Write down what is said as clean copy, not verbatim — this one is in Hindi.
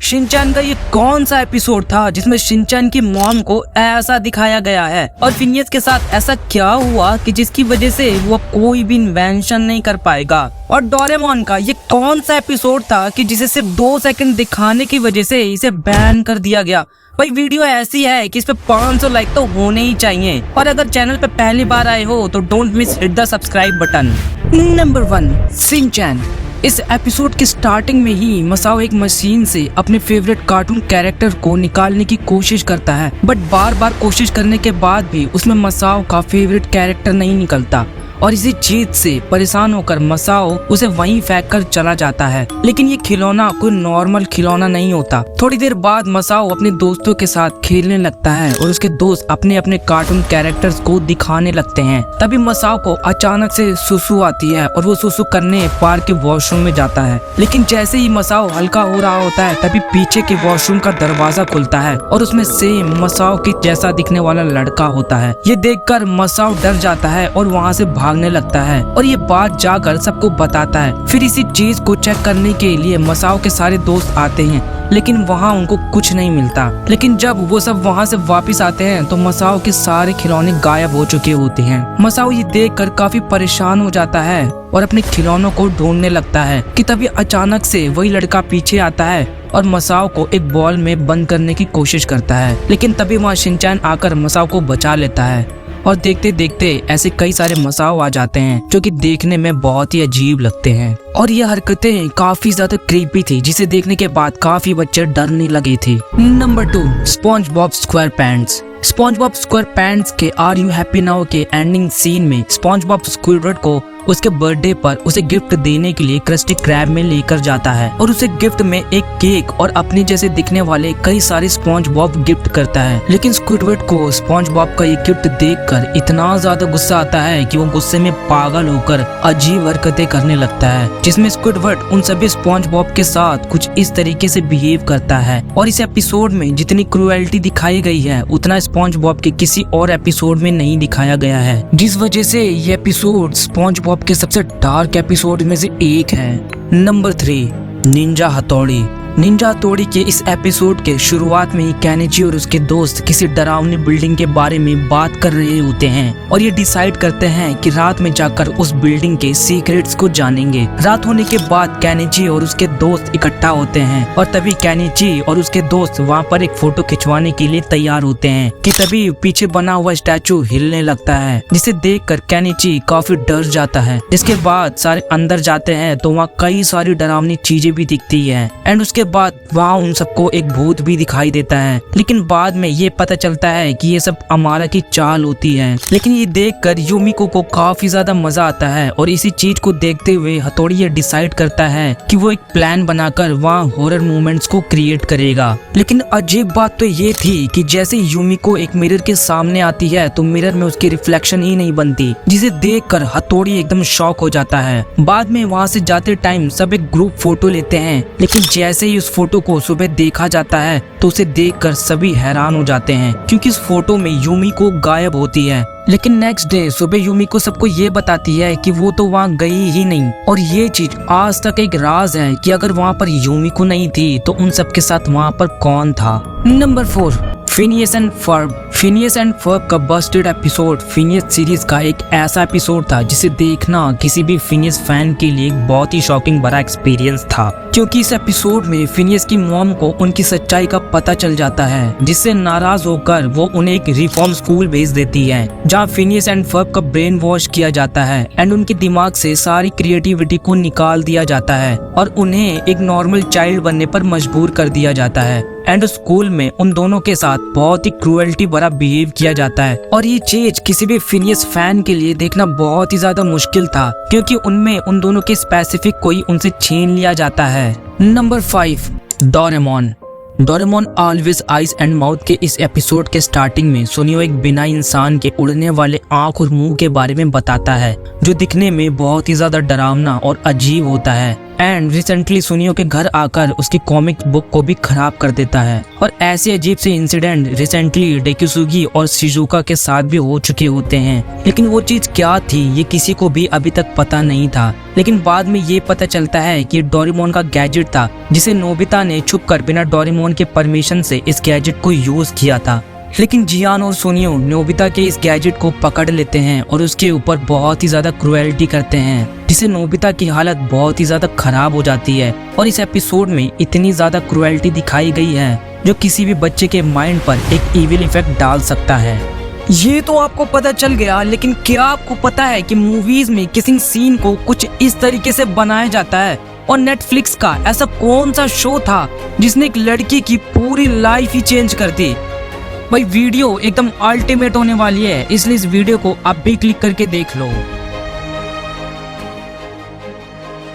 शिनचैन का ये कौन सा एपिसोड था जिसमें शिनचैन की मॉम को ऐसा दिखाया गया है और फिनियस के साथ ऐसा क्या हुआ कि जिसकी वजह से वो कोई भी इन्वेंशन नहीं कर पाएगा। और डोरेमोन का ये कौन सा एपिसोड था कि जिसे सिर्फ 2 सेकंड दिखाने की वजह से इसे बैन कर दिया गया। भाई वीडियो ऐसी है कि इस पे 500 लाइक तो होने ही चाहिए। और अगर चैनल पे पहली बार आए हो तो don't miss hit the subscribe button. Number 1 Shinchan. इस एपिसोड के स्टार्टिंग में ही मसाओ एक मशीन से अपने फेवरेट कार्टून कैरेक्टर को निकालने की कोशिश करता है, बट बार बार कोशिश करने के बाद भी उसमें मसाओ का फेवरेट कैरेक्टर नहीं निकलता और इसी चीज से परेशान होकर मसाओ उसे वहीं फेंक कर चला जाता है। लेकिन ये खिलौना कोई नॉर्मल खिलौना नहीं होता। थोड़ी देर बाद मसाओ अपने दोस्तों के साथ खेलने लगता है और उसके दोस्त अपने अपने कार्टून कैरेक्टर्स को दिखाने लगते हैं। तभी मसाओ को अचानक से सुसु आती है और वो सुसु करने पार्क के वॉशरूम में जाता है। लेकिन जैसे ही मसाओ हल्का हो रहा होता है तभी पीछे के वॉशरूम का दरवाजा खुलता है और उसमें सेम मसाओ के जैसा दिखने वाला लड़का होता है। ये देखकर मसाओ डर जाता है और वहाँ से भागने लगता है और ये बात जाकर सबको बताता है। फिर इसी चीज को चेक करने के लिए मसाओ के सारे दोस्त आते हैं, लेकिन वहाँ उनको कुछ नहीं मिलता। लेकिन जब वो सब वहाँ से वापस आते हैं तो मसाओ के सारे खिलौने गायब हो चुके होते हैं। मसाओ ये देखकर काफी परेशान हो जाता है और अपने खिलौनों को ढूंढने लगता है कि तभी अचानक से वही लड़का पीछे आता है और मसाओ को एक बॉल में बंद करने की कोशिश करता है। लेकिन तभी वहाँ शिनचैन आकर मसाओ को बचा लेता है और देखते देखते ऐसे कई सारे मसाओ आ जाते हैं जो कि देखने में बहुत ही अजीब लगते हैं और ये हरकतें काफी ज्यादा क्रीपी थी, जिसे देखने के बाद काफी बच्चे डरने लगे थे। Number 2 SpongeBob SquarePants. SpongeBob SquarePants के आर यू हैप्पी नाउ के एंडिंग सीन में स्पॉन्ज बॉब स्क्विडवर्ड को उसके बर्थडे पर उसे गिफ्ट देने के लिए कृस्टी krab में लेकर जाता है और उसे गिफ्ट में एक केक और अपने जैसे दिखने वाले कई सारे स्पॉन्ज बॉब गिफ्ट करता है। लेकिन स्क्विडवर्ड को स्पॉन्ज बॉब का ये गिफ्ट देखकर इतना ज्यादा गुस्सा आता है कि वो गुस्से में पागल होकर अजीब हरकतें करने लगता है, जिसमें स्क्विडवर्ड उन सभी स्पॉन्ज बॉब के साथ कुछ इस तरीके से बिहेव करता है। और इस एपिसोड में जितनी क्रूएल्टी दिखाई गई है उतना स्पॉन्ज बॉब के किसी और एपिसोड में नहीं दिखाया गया है, जिस वजह से ये एपिसोड स्पॉन्ज बॉब के सबसे डार्क एपिसोड में से एक है। नंबर 3 निंजा हथौड़ी। निंजा हथौड़ी के इस एपिसोड के शुरुआत में ही केनिची और उसके दोस्त किसी डरावनी बिल्डिंग के बारे में बात कर रहे होते हैं और ये डिसाइड करते हैं कि रात में जाकर उस बिल्डिंग के सीक्रेट्स को जानेंगे। रात होने के बाद केनिची और उसके दोस्त इकट्ठा होते हैं और तभी केनिची और उसके दोस्त वहाँ पर एक फोटो खिंचवाने के लिए तैयार होते हैं कि तभी पीछे बना हुआ स्टैचू हिलने लगता है, जिसे देखकर केनिची काफी डर जाता है। जिसके बाद सारे अंदर जाते हैं तो वहाँ कई सारी डरावनी चीजें भी दिखती है एंड उसके बाद वहाँ उन सबको एक भूत भी दिखाई देता है। लेकिन बाद में ये पता चलता है कि ये सब अमारा की चाल होती है। लेकिन ये देखकर यूमिको को काफी ज्यादा मजा आता है और इसी चीज को देखते हुए हथौड़ी ये डिसाइड करता है कि वो एक प्लान बनाकर वहाँ हॉरर मूवमेंट्स को क्रिएट करेगा। लेकिन अजीब बात तो ये थी कि जैसे यूमिको एक मिरर के सामने आती है तो मिरर में उसकी रिफ्लेक्शन ही नहीं बनती, जिसे देखकर हथौड़ी एकदम शॉक हो जाता है। बाद में वहाँ से जाते टाइम सब एक ग्रुप फोटो लेते हैं, लेकिन जैसे ही उस फोटो को सुबह देखा जाता है तो उसे देखकर सभी हैरान हो जाते हैं क्योंकि इस फोटो में यूमिको गायब होती है। लेकिन नेक्स्ट डे सुबह यूमिको सबको ये बताती है कि वो तो वहाँ गई ही नहीं और ये चीज आज तक एक राज है कि अगर वहाँ पर यूमिको नहीं थी तो उन सबके साथ वहाँ पर कौन था। Number 4 Phineas and Ferb. Phineas and Ferb का बस्टेड एपिसोड फिनियस सीरीज का एक ऐसा एपिसोड था जिसे देखना किसी भी फिनियस फैन के लिए एक बहुत ही शॉकिंग बड़ा एक्सपीरियंस था, क्योंकि इस एपिसोड में फिनियस की मॉम को उनकी सच्चाई का पता चल जाता है, जिससे नाराज होकर वो उन्हें एक रिफॉर्म स्कूल भेज देती है जहाँ फिनियस एंड फर्ब का ब्रेन वॉश किया जाता है एंड उनके दिमाग से सारी क्रिएटिविटी को निकाल दिया जाता है और उन्हें एक नॉर्मल चाइल्ड बनने पर मजबूर कर दिया जाता है। एंड स्कूल में उन दोनों के साथ बहुत ही क्रूएल्टी भरा बिहेव किया जाता है और ये चीज किसी भी फिनियस फैन के लिए देखना बहुत ही ज्यादा मुश्किल था, क्योंकि उनमें उन दोनों के स्पेसिफिक कोई उनसे छीन लिया जाता है। Number 5 Doraemon. Doraemon always eyes and mouth के इस एपिसोड के स्टार्टिंग में सुनियो एक बिना इंसान के उड़ने वाले आंख और मुंह के बारे में बताता है, जो दिखने में बहुत ही ज्यादा डरावना और अजीब होता है। एंड रिसेंटली सुनियो के घर आकर उसकी कॉमिक बुक को भी खराब कर देता है। और ऐसे अजीब से इंसिडेंट रिसेंटली डेकिसुगी और शिजुका के साथ भी हो चुके होते हैं, लेकिन वो चीज क्या थी ये किसी को भी अभी तक पता नहीं था। लेकिन बाद में ये पता चलता है कि डोरेमोन का गैजेट था जिसे नोबिता ने छुपकर बिना डोरेमोन के परमिशन से इस गैजेट को यूज किया था। लेकिन जियान और सुनियो नोबिता के इस गैजेट को पकड़ लेते हैं और उसके ऊपर बहुत ही ज्यादा क्रुएल्टी करते हैं, जिससे नोबिता की हालत बहुत ही ज्यादा खराब हो जाती है। और इस एपिसोड में इतनी ज्यादा क्रुएल्टी दिखाई गई है जो किसी भी बच्चे के माइंड पर एक इविल इफेक्ट डाल सकता है। ये तो आपको पता चल गया, लेकिन क्या आपको पता है कि मूवीज में किसिंग सीन को कुछ इस तरीके से बनाया जाता है? और नेटफ्लिक्स का ऐसा कौन सा शो था जिसने एक लड़की की पूरी लाइफ ही चेंज कर दी? भाई वीडियो एकदम अल्टीमेट होने वाली है, इसलिए इस वीडियो को आप भी क्लिक करके देख लो।